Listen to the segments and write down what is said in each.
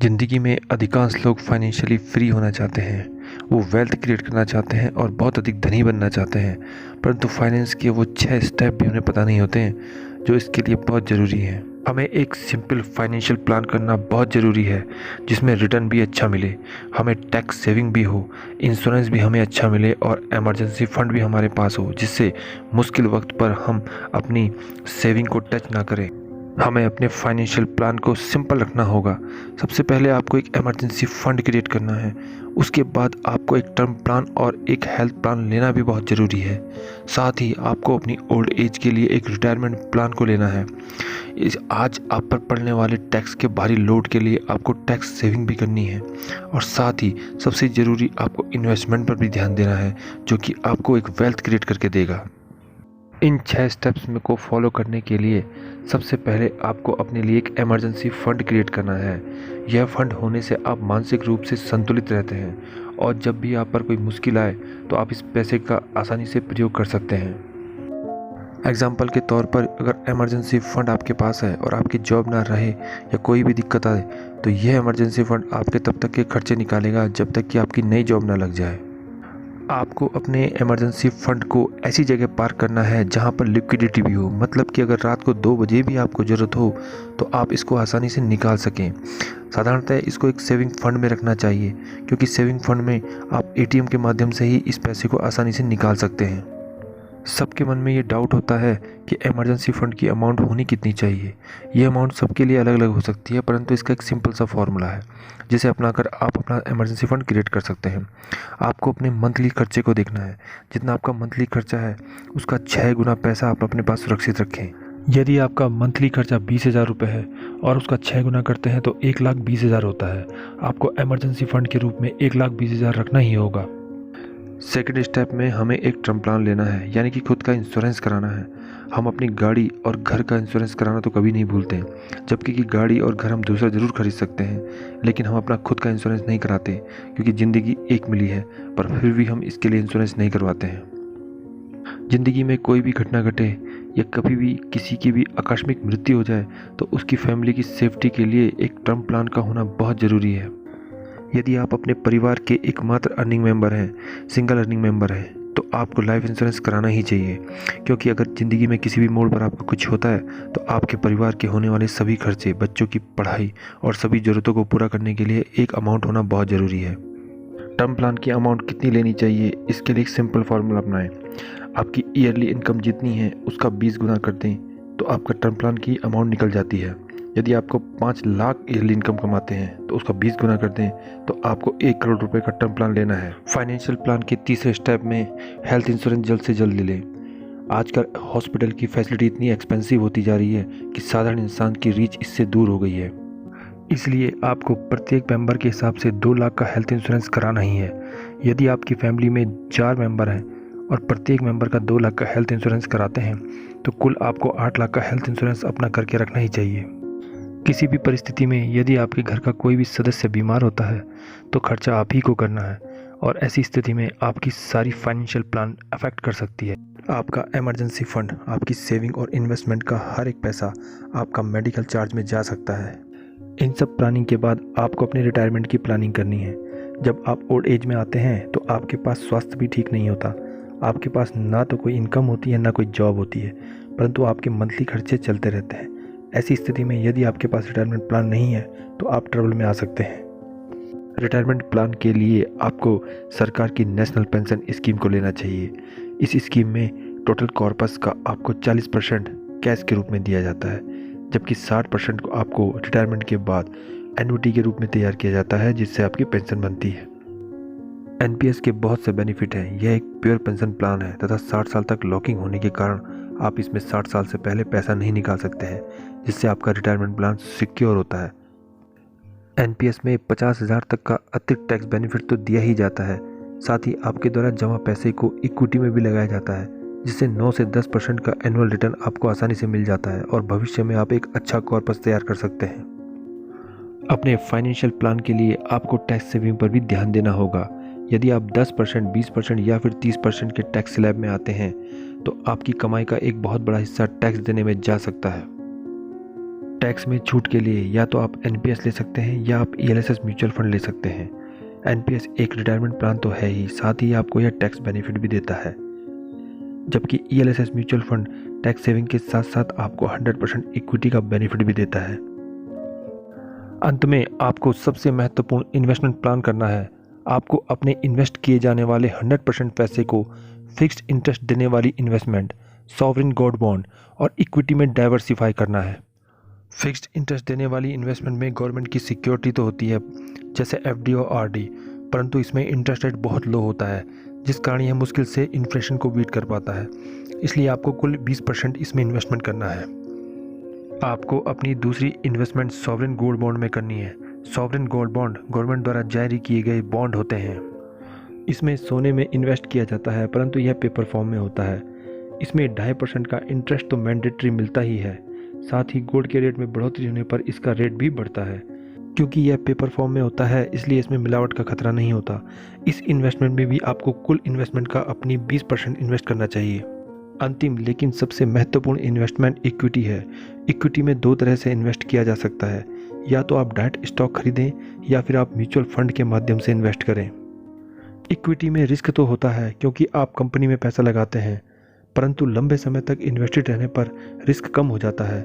ज़िंदगी में अधिकांश लोग फाइनेंशियली फ्री होना चाहते हैं। वो वेल्थ क्रिएट करना चाहते हैं और बहुत अधिक धनी बनना चाहते हैं, परंतु फाइनेंस के वो 6 स्टेप भी उन्हें पता नहीं होते हैं जो इसके लिए बहुत ज़रूरी हैं। हमें एक सिंपल फाइनेंशियल प्लान करना बहुत ज़रूरी है जिसमें रिटर्न भी अच्छा मिले, हमें टैक्स सेविंग भी हो, इंश्योरेंस भी हमें अच्छा मिले और इमरजेंसी फंड भी हमारे पास हो, जिससे मुश्किल वक्त पर हम अपनी सेविंग को टच ना करें। हमें अपने फाइनेंशियल प्लान को सिंपल रखना होगा। सबसे पहले आपको एक इमरजेंसी फ़ंड क्रिएट करना है। उसके बाद आपको एक टर्म प्लान और एक हेल्थ प्लान लेना भी बहुत ज़रूरी है। साथ ही आपको अपनी ओल्ड एज के लिए एक रिटायरमेंट प्लान को लेना है। इस आज आप पर पड़ने वाले टैक्स के भारी लोड के लिए आपको टैक्स सेविंग भी करनी है और साथ ही सबसे ज़रूरी आपको इन्वेस्टमेंट पर भी ध्यान देना है, जो कि आपको एक वेल्थ क्रिएट करके देगा। इन 6 स्टेप्स में को फॉलो करने के लिए सबसे पहले आपको अपने लिए एक इमरजेंसी फ़ंड क्रिएट करना है। यह फ़ंड होने से आप मानसिक रूप से संतुलित रहते हैं और जब भी आप पर कोई मुश्किल आए तो आप इस पैसे का आसानी से प्रयोग कर सकते हैं। एग्जाम्पल के तौर पर अगर इमरजेंसी फ़ंड आपके पास है और आपकी जॉब ना रहे या कोई भी दिक्कत आए तो यह इमरजेंसी फ़ंड आपके तब तक के खर्चे निकालेगा जब तक कि आपकी नई जॉब ना लग जाए। आपको अपने इमरजेंसी फ़ंड को ऐसी जगह पार्क करना है जहां पर लिक्विडिटी भी हो, मतलब कि अगर रात को 2 बजे भी आपको ज़रूरत हो तो आप इसको आसानी से निकाल सकें। साधारणतः इसको एक सेविंग फ़ंड में रखना चाहिए, क्योंकि सेविंग फ़ंड में आप एटीएम के माध्यम से ही इस पैसे को आसानी से निकाल सकते हैं। सबके मन में ये डाउट होता है कि इमरजेंसी फ़ंड की अमाउंट होनी कितनी चाहिए। ये अमाउंट सबके लिए अलग अलग हो सकती है, परंतु इसका एक सिंपल सा फॉर्मूला है जिसे अपनाकर आप अपना इमरजेंसी फ़ंड क्रिएट कर सकते हैं। आपको अपने मंथली खर्चे को देखना है। जितना आपका मंथली खर्चा है उसका 6 गुना पैसा आप अपने पास सुरक्षित रखें। यदि आपका मंथली खर्चा 20,000 रुपये है और उसका 6 गुना करते हैं तो 1,20,000 होता है। आपको इमरजेंसी फ़ंड के रूप में 1,20,000 रखना ही होगा। सेकंड स्टेप में हमें एक टर्म प्लान लेना है, यानी कि खुद का इंश्योरेंस कराना है। हम अपनी गाड़ी और घर का इंश्योरेंस कराना तो कभी नहीं भूलते, जबकि कि गाड़ी और घर हम दूसरा ज़रूर खरीद सकते हैं, लेकिन हम अपना खुद का इंश्योरेंस नहीं कराते, क्योंकि ज़िंदगी एक मिली है, पर फिर भी हम इसके लिए इंश्योरेंस नहीं करवाते हैं। ज़िंदगी में कोई भी घटना घटे या कभी भी किसी की भी आकस्मिक मृत्यु हो जाए तो उसकी फैमिली की सेफ्टी के लिए एक टर्म प्लान का होना बहुत ज़रूरी है। यदि आप अपने परिवार के एकमात्र अर्निंग मेंबर हैं, सिंगल अर्निंग मेंबर हैं, तो आपको लाइफ इंश्योरेंस कराना ही चाहिए, क्योंकि अगर ज़िंदगी में किसी भी मोड़ पर आपको कुछ होता है तो आपके परिवार के होने वाले सभी खर्चे, बच्चों की पढ़ाई और सभी ज़रूरतों को पूरा करने के लिए एक अमाउंट होना बहुत ज़रूरी है। टर्म प्लान की अमाउंट कितनी लेनी चाहिए, इसके लिए एक सिंपल फार्मूला अपनाएं। आपकी ईयरली इनकम जितनी है उसका 20 गुना कर दें तो आपका टर्म प्लान की अमाउंट निकल जाती है। यदि आपको 5 लाख ईयरली इनकम कमाते हैं तो उसका 20 गुना कर दें तो आपको 1 करोड़ रुपए का टर्म प्लान लेना है। फाइनेंशियल प्लान के तीसरे स्टेप में हेल्थ इंश्योरेंस जल्द से जल्द ले लें। आजकल हॉस्पिटल की फैसिलिटी इतनी एक्सपेंसिव होती जा रही है कि साधारण इंसान की रीच इससे दूर हो गई है। इसलिए आपको प्रत्येक मेंबर के हिसाब से 2 लाख का हेल्थ इंश्योरेंस कराना ही है। यदि आपकी फैमिली में 4 मेंबर हैं और प्रत्येक मेंबर का 2 लाख का हेल्थ इंश्योरेंस कराते हैं तो कुल आपको 8 लाख का हेल्थ इंश्योरेंस अपना करके रखना ही चाहिए। किसी भी परिस्थिति में यदि आपके घर का कोई भी सदस्य बीमार होता है तो खर्चा आप ही को करना है, और ऐसी स्थिति में आपकी सारी फाइनेंशियल प्लान अफेक्ट कर सकती है। आपका इमरजेंसी फंड, आपकी सेविंग और इन्वेस्टमेंट का हर एक पैसा आपका मेडिकल चार्ज में जा सकता है। इन सब प्लानिंग के बाद आपको अपने रिटायरमेंट की प्लानिंग करनी है। जब आप ओल्ड एज में आते हैं तो आपके पास स्वास्थ्य भी ठीक नहीं होता, आपके पास ना तो कोई इनकम होती है ना कोई जॉब होती है, परंतु आपके मंथली खर्चे चलते रहते हैं। ऐसी स्थिति में यदि आपके पास रिटायरमेंट प्लान नहीं है तो आप ट्रबल में आ सकते हैं। रिटायरमेंट प्लान के लिए आपको सरकार की नेशनल पेंशन स्कीम को लेना चाहिए। इस स्कीम में टोटल कॉर्पस का आपको 40% कैश के रूप में दिया जाता है, जबकि 60% को आपको रिटायरमेंट के बाद एन्युटी के रूप में तैयार किया जाता है, जिससे आपकी पेंशन बनती है। एनपीएस के बहुत से बेनिफिट हैं। यह एक प्योर पेंशन प्लान है तथा 60 साल तक लॉकिंग होने के कारण आप इसमें 60 साल से पहले पैसा नहीं निकाल सकते हैं, जिससे आपका रिटायरमेंट प्लान सिक्योर होता है। एनपीएस में 50,000 तक का अतिरिक्त टैक्स बेनिफिट तो दिया ही जाता है, साथ ही आपके द्वारा जमा पैसे को इक्विटी में भी लगाया जाता है, जिससे 9 से 10% का एनुअल रिटर्न आपको आसानी से मिल जाता है और भविष्य में आप एक अच्छा कॉर्पस तैयार कर सकते हैं। अपने फाइनेंशियल प्लान के लिए आपको टैक्स सेविंग पर भी ध्यान देना होगा। यदि आप 10%, 20% या फिर 30% के टैक्स स्लैब में आते हैं तो आपकी कमाई का एक बहुत बड़ा हिस्सा टैक्स देने में जा सकता है। टैक्स में छूट के लिए या तो आप एनपीएस ले सकते हैं या आप ईएलएसएस म्यूचुअल फंड ले सकते हैं। एनपीएस एक रिटायरमेंट प्लान तो है ही, साथ ही आपको यह टैक्स बेनिफिट भी देता है, जबकि ELSS mutual fund tax saving के साथ साथ आपको 100% इक्विटी का बेनिफिट भी देता है। अंत में आपको सबसे महत्वपूर्ण इन्वेस्टमेंट प्लान करना है। आपको अपने इन्वेस्ट किए जाने वाले 100% पैसे को फिक्स्ड इंटरेस्ट देने वाली इन्वेस्टमेंट, सॉवरिन गोल्ड बॉन्ड और इक्विटी में डाइवर्सिफाई करना है। फिक्स्ड इंटरेस्ट देने वाली इन्वेस्टमेंट में गवर्नमेंट की सिक्योरिटी तो होती है, जैसे एफडी और आरडी, परंतु इसमें इंटरेस्ट रेट बहुत लो होता है, जिस कारण यह मुश्किल से इन्फ्लेशन को बीट कर पाता है। इसलिए आपको कुल 20% इसमें इन्वेस्टमेंट करना है। आपको अपनी दूसरी इन्वेस्टमेंट सॉवरिन गोल्ड बॉन्ड में करनी है। सॉवरिन गोल्ड बॉन्ड गवर्नमेंट द्वारा जारी किए गए बॉन्ड होते हैं। इसमें सोने में इन्वेस्ट किया जाता है, परंतु यह पेपर फॉर्म में होता है। इसमें 2.5% का इंटरेस्ट तो मैंडेटरी मिलता ही है, साथ ही गोल्ड के रेट में बढ़ोतरी होने पर इसका रेट भी बढ़ता है। क्योंकि यह पेपर फॉर्म में होता है, इसलिए इसमें मिलावट का खतरा नहीं होता। इस इन्वेस्टमेंट में भी आपको कुल इन्वेस्टमेंट का अपनी 20% इन्वेस्ट करना चाहिए। अंतिम लेकिन सबसे महत्वपूर्ण इन्वेस्टमेंट इक्विटी है। इक्विटी में 2 तरह से इन्वेस्ट किया जा सकता है, या तो आप डायरेक्ट स्टॉक खरीदें या फिर आप म्यूचुअल फंड के माध्यम से इन्वेस्ट करें। इक्विटी में रिस्क तो होता है क्योंकि आप कंपनी में पैसा लगाते हैं, परंतु लंबे समय तक इन्वेस्टेड रहने पर रिस्क कम हो जाता है।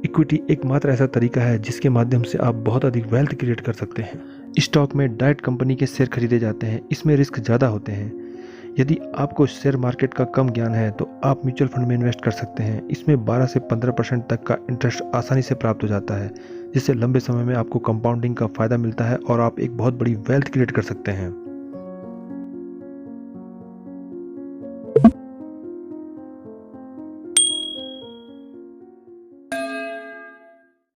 इक्विटी एकमात्र ऐसा तरीका है जिसके माध्यम से आप बहुत अधिक वेल्थ क्रिएट कर सकते हैं। स्टॉक में डायरेक्ट कंपनी के शेयर खरीदे जाते हैं, इसमें रिस्क ज़्यादा होते हैं। यदि आपको शेयर मार्केट का कम ज्ञान है तो आप म्यूचुअल फंड में इन्वेस्ट कर सकते हैं। इसमें 12 से 15% तक का इंटरेस्ट आसानी से प्राप्त हो जाता है, जिससे लंबे समय में आपको कंपाउंडिंग का फ़ायदा मिलता है और आप एक बहुत बड़ी वेल्थ क्रिएट कर सकते हैं।